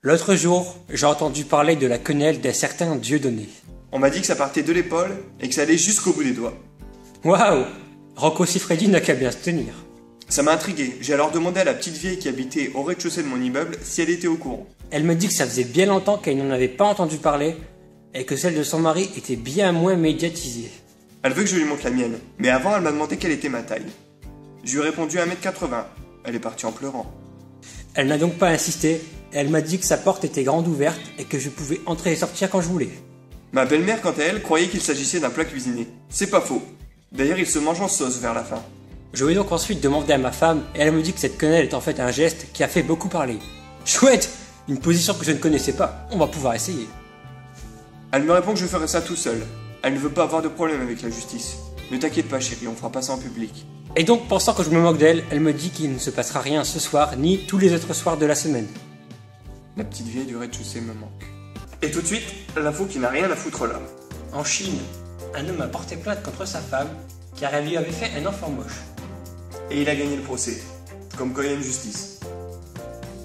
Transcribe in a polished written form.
L'autre jour, j'ai entendu parler de la quenelle d'un certain Dieudonné. On m'a dit que ça partait de l'épaule et que ça allait jusqu'au bout des doigts. Waouh! Rocco Siffredi n'a qu'à bien se tenir. Ça m'a intrigué, j'ai alors demandé à la petite vieille qui habitait au rez-de-chaussée de mon immeuble si elle était au courant. Elle me dit que ça faisait bien longtemps qu'elle n'en avait pas entendu parler et que celle de son mari était bien moins médiatisée. Elle veut que je lui montre la mienne, mais avant elle m'a demandé quelle était ma taille. Je lui ai répondu 1m80, elle est partie en pleurant. Elle n'a donc pas insisté, et elle m'a dit que sa porte était grande ouverte et que je pouvais entrer et sortir quand je voulais. Ma belle-mère, quant à elle, croyait qu'il s'agissait d'un plat cuisiné. C'est pas faux. D'ailleurs, il se mange en sauce vers la fin. Je lui ai donc ensuite demandé à ma femme, et elle me dit que cette quenelle est en fait un geste qui a fait beaucoup parler. Chouette! Une position que je ne connaissais pas, on va pouvoir essayer. Elle me répond que je ferai ça tout seul. Elle ne veut pas avoir de problème avec la justice. Ne t'inquiète pas chérie, on fera pas ça en public. Et donc, pensant que je me moque d'elle, elle me dit qu'il ne se passera rien ce soir, ni tous les autres soirs de la semaine. La petite vieille du rez-de-chaussée me manque. Et tout de suite, l'info qui n'a rien à foutre là. En Chine, un homme a porté plainte contre sa femme, car elle lui avait fait un enfant moche. Et il a gagné le procès. Comme quoi il y a une justice.